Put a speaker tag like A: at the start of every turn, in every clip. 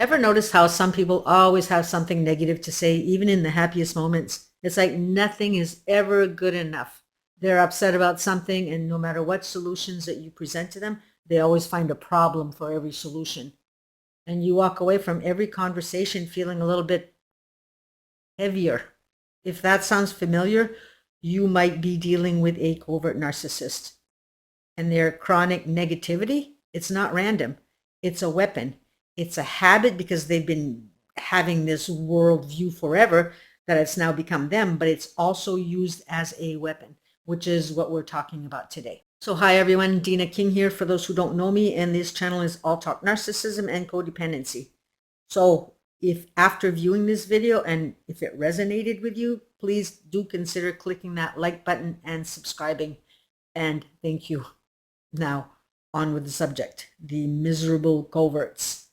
A: Ever notice how some people always have something negative to say, even in the happiest moments? It's like nothing is ever good enough. They're upset about something, and no matter what solutions that you present to them, they always find a problem for every solution. And you walk away from every conversation feeling a little bit heavier. If that sounds familiar, you might be dealing with a covert narcissist. And their chronic negativity, it's not random. It's a weapon. It's a habit because they've been having this worldview forever that it's now become them, but it's also used as a weapon, which is what we're talking about today. So hi everyone, Deanna King here for those who don't know me, and this channel is All Talk Narcissism and Codependency. So if after viewing this video and if it resonated with you, please do consider clicking that like button and subscribing, and thank you. Now on with the subject, the miserable coverts.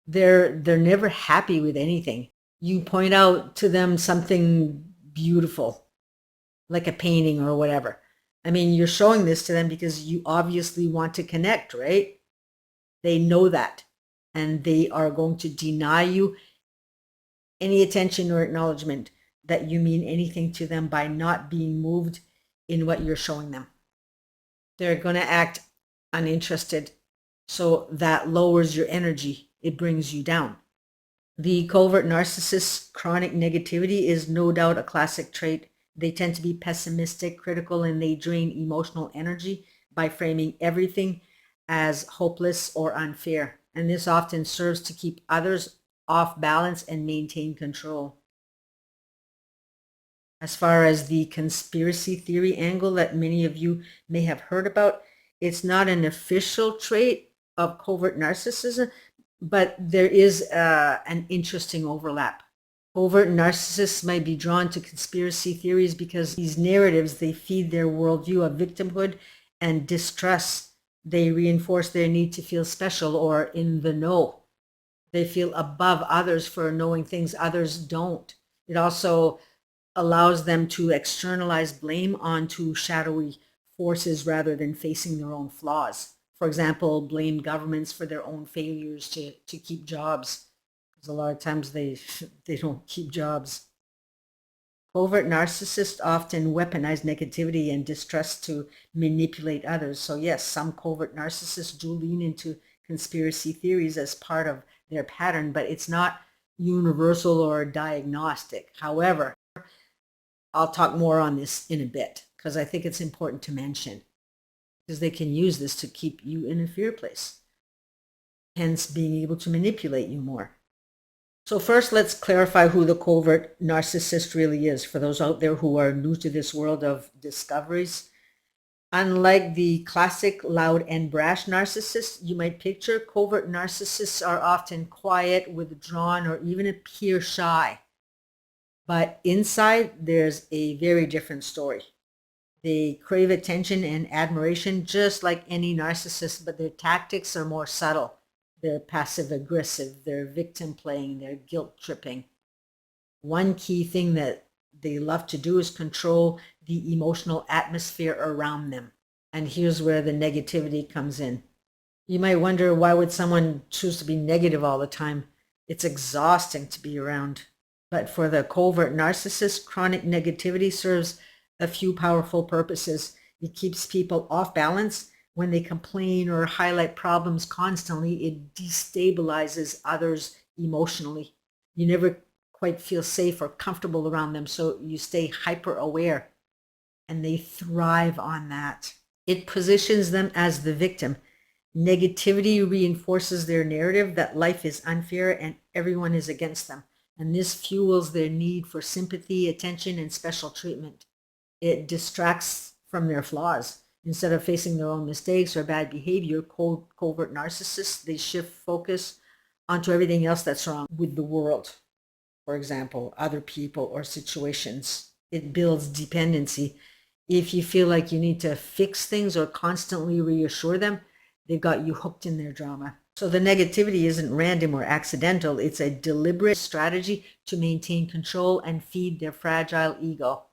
A: They're never happy with anything. You point out to them something beautiful, like a painting or whatever. I mean, you're showing this to them because you obviously want to connect, right? They know that, and they are going to deny you any attention or acknowledgement that you mean anything to them by not being moved in what you're showing them. They're going to act uninterested, so that lowers your energy. It brings you down. The covert narcissist's chronic negativity is no doubt a classic trait. They tend to be pessimistic, critical, and they drain emotional energy by framing everything as hopeless or unfair. And this often serves to keep others off balance and maintain control. As far as the conspiracy theory angle that many of you may have heard about, it's not an official trait of covert narcissism, but there is an interesting overlap. Covert narcissists might be drawn to conspiracy theories because these narratives, they feed their worldview of victimhood and distrust. They reinforce their need to feel special or in the know. They feel above others for knowing things others don't. It also allows them to externalize blame onto shadowy forces rather than facing their own flaws. For example, blame governments for their own failures to keep jobs, because a lot of times they don't keep jobs. Covert narcissists often weaponize negativity and distrust to manipulate others. So yes, some covert narcissists do lean into conspiracy theories as part of their pattern, but it's not universal or diagnostic. However, I'll talk more on this in a bit because I think it's important to mention, because they can use this to keep you in a fear place, hence being able to manipulate you more. So first, let's clarify who the covert narcissist really is for those out there who are new to this world of discoveries. Unlike the classic loud and brash narcissist you might picture, covert narcissists are often quiet, withdrawn, or even appear shy. But inside, there's a very different story. They crave attention and admiration just like any narcissist, but their tactics are more subtle. They're passive aggressive, they're victim playing, they're guilt tripping. One key thing that they love to do is control the emotional atmosphere around them. And here's where the negativity comes in. You might wonder, why would someone choose to be negative all the time? It's exhausting to be around. But for the covert narcissist, chronic negativity serves a few powerful purposes. It keeps people off balance. When they complain or highlight problems constantly, it destabilizes others emotionally. You never quite feel safe or comfortable around them, so you stay hyper aware, and they thrive on that. It positions them as the victim. Negativity reinforces their narrative that life is unfair and everyone is against them. And this fuels their need for sympathy, attention, and special treatment. It distracts from their flaws. Instead of facing their own mistakes or bad behavior, covert narcissists, they shift focus onto everything else that's wrong with the world. For example, other people or situations. It builds dependency. If you feel like you need to fix things or constantly reassure them, they've got you hooked in their drama. So the negativity isn't random or accidental. It's a deliberate strategy to maintain control and feed their fragile ego.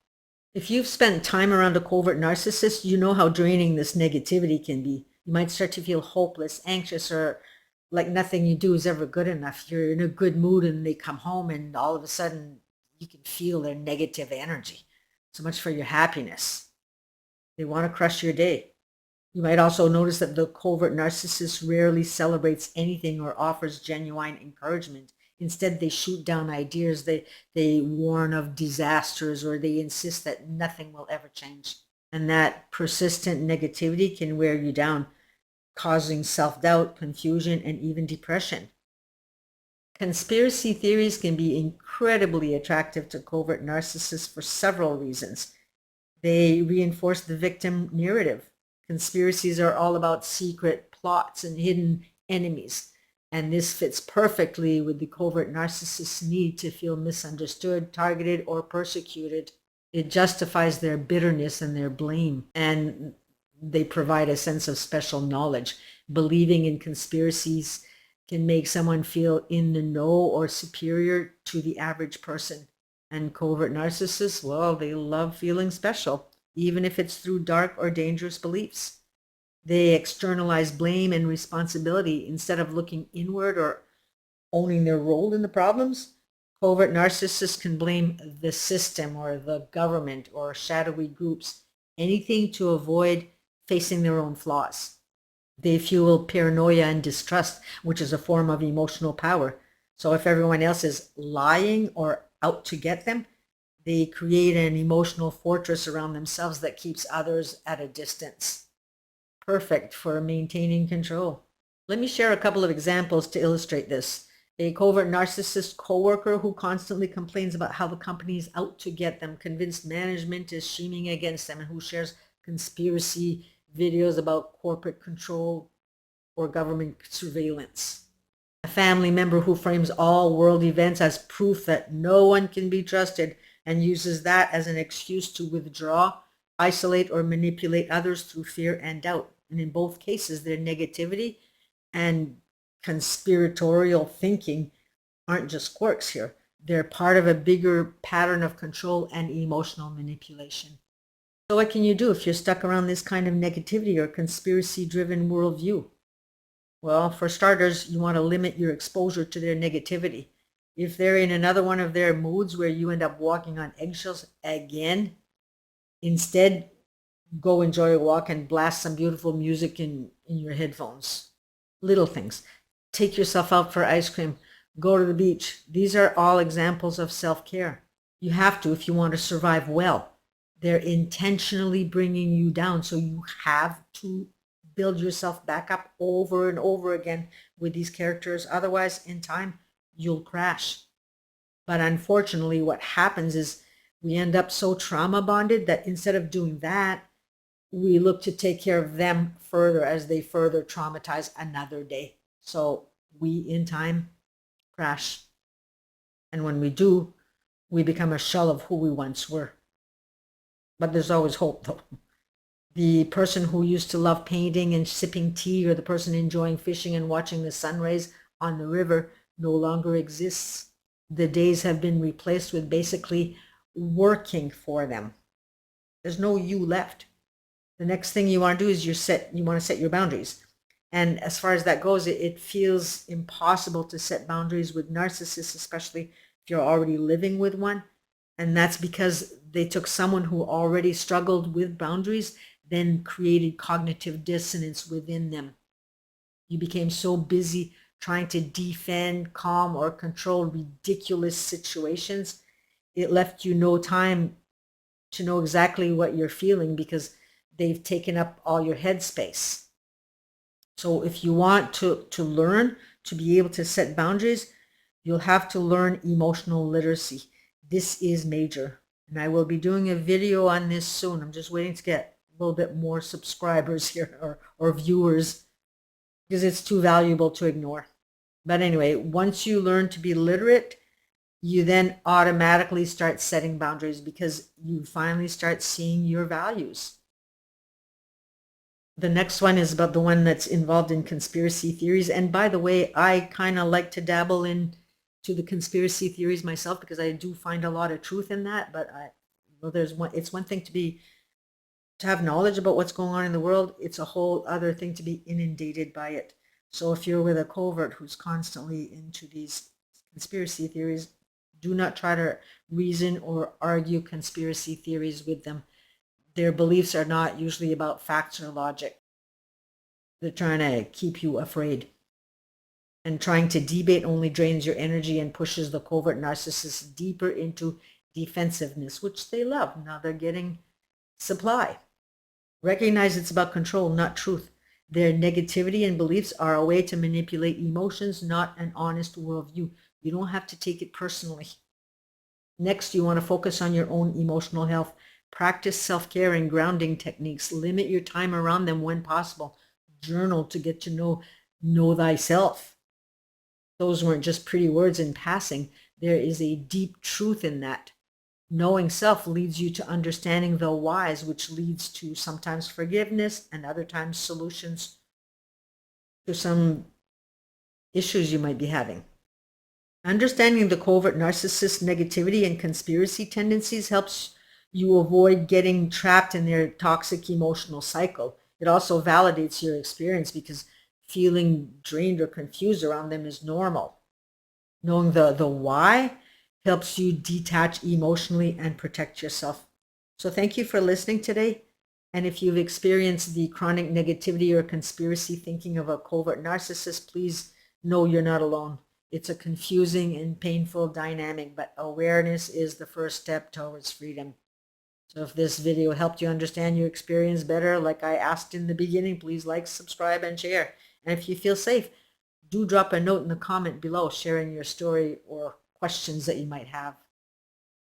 A: If you've spent time around a covert narcissist, you know how draining this negativity can be. You might start to feel hopeless, anxious, or like nothing you do is ever good enough. You're in a good mood and they come home and all of a sudden you can feel their negative energy. So much for your happiness. They want to crush your day. You might also notice that the covert narcissist rarely celebrates anything or offers genuine encouragement. Instead, they shoot down ideas, they warn of disasters, or they insist that nothing will ever change. And that persistent negativity can wear you down, causing self-doubt, confusion, and even depression. Conspiracy theories can be incredibly attractive to covert narcissists for several reasons. They reinforce the victim narrative. Conspiracies are all about secret plots and hidden enemies. And this fits perfectly with the covert narcissist's need to feel misunderstood, targeted, or persecuted. It justifies their bitterness and their blame, and they provide a sense of special knowledge. Believing in conspiracies can make someone feel in the know or superior to the average person. And covert narcissists, well, they love feeling special, even if it's through dark or dangerous beliefs. They externalize blame and responsibility instead of looking inward or owning their role in the problems. Covert narcissists can blame the system or the government or shadowy groups, anything to avoid facing their own flaws. They fuel paranoia and distrust, which is a form of emotional power. So if everyone else is lying or out to get them, they create an emotional fortress around themselves that keeps others at a distance. Perfect for maintaining control. Let me share a couple of examples to illustrate this. A covert narcissist coworker who constantly complains about how the company is out to get them, convinced management is scheming against them, and who shares conspiracy videos about corporate control or government surveillance. A family member who frames all world events as proof that no one can be trusted and uses that as an excuse to withdraw, isolate, or manipulate others through fear and doubt. And in both cases, their negativity and conspiratorial thinking aren't just quirks here. They're part of a bigger pattern of control and emotional manipulation. So what can you do if you're stuck around this kind of negativity or conspiracy-driven worldview? Well, for starters, you want to limit your exposure to their negativity. If they're in another one of their moods where you end up walking on eggshells again, instead, go enjoy a walk and blast some beautiful music in your headphones. Little things. Take yourself out for ice cream. Go to the beach. These are all examples of self-care. You have to if you want to survive well. They're intentionally bringing you down, so you have to build yourself back up over and over again with these characters. Otherwise, in time, you'll crash. But unfortunately, what happens is we end up so trauma bonded that instead of doing that, we look to take care of them further as they further traumatize another day. So we, in time, crash. And when we do, we become a shell of who we once were. But there's always hope, though. The person who used to love painting and sipping tea, or the person enjoying fishing and watching the sunrise on the river, no longer exists. The days have been replaced with basically working for them. There's no you left. The next thing you want to do is you want to set your boundaries. And as far as that goes, it feels impossible to set boundaries with narcissists, especially if you're already living with one. And that's because they took someone who already struggled with boundaries, then created cognitive dissonance within them. You became so busy trying to defend, calm, or control ridiculous situations, it left you no time to know exactly what you're feeling because they've taken up all your headspace. So if you want to learn to be able to set boundaries, you'll have to learn emotional literacy. This is major. And I will be doing a video on this soon. I'm just waiting to get a little bit more subscribers here or viewers because it's too valuable to ignore. But anyway, once you learn to be literate, you then automatically start setting boundaries because you finally start seeing your values. The next one is about the one that's involved in conspiracy theories. And by the way, I kind of like to dabble into the conspiracy theories myself because I do find a lot of truth in that. But it's one thing to have knowledge about what's going on in the world. It's a whole other thing to be inundated by it. So if you're with a covert who's constantly into these conspiracy theories, do not try to reason or argue conspiracy theories with them. Their beliefs are not usually about facts or logic. They're trying to keep you afraid. And trying to debate only drains your energy and pushes the covert narcissist deeper into defensiveness, which they love. Now they're getting supply. Recognize it's about control, not truth. Their negativity and beliefs are a way to manipulate emotions, not an honest worldview. You don't have to take it personally. Next, you want to focus on your own emotional health. Practice self-care and grounding techniques. Limit your time around them when possible. Journal to get to know thyself. Those weren't just pretty words in passing. There is a deep truth in that. Knowing self leads you to understanding the whys, which leads to sometimes forgiveness and other times solutions to some issues you might be having. Understanding the covert narcissist negativity and conspiracy tendencies helps you avoid getting trapped in their toxic emotional cycle. It also validates your experience because feeling drained or confused around them is normal. Knowing the why helps you detach emotionally and protect yourself. So thank you for listening today. And if you've experienced the chronic negativity or conspiracy thinking of a covert narcissist, please know you're not alone. It's a confusing and painful dynamic, but awareness is the first step towards freedom. So if this video helped you understand your experience better, like I asked in the beginning, please like, subscribe, and share. And if you feel safe, do drop a note in the comment below sharing your story or questions that you might have.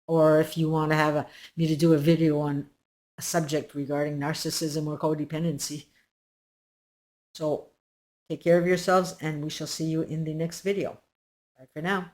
A: Or if you want to have me to do a video on a subject regarding narcissism or codependency. So take care of yourselves, and we shall see you in the next video. Bye for now.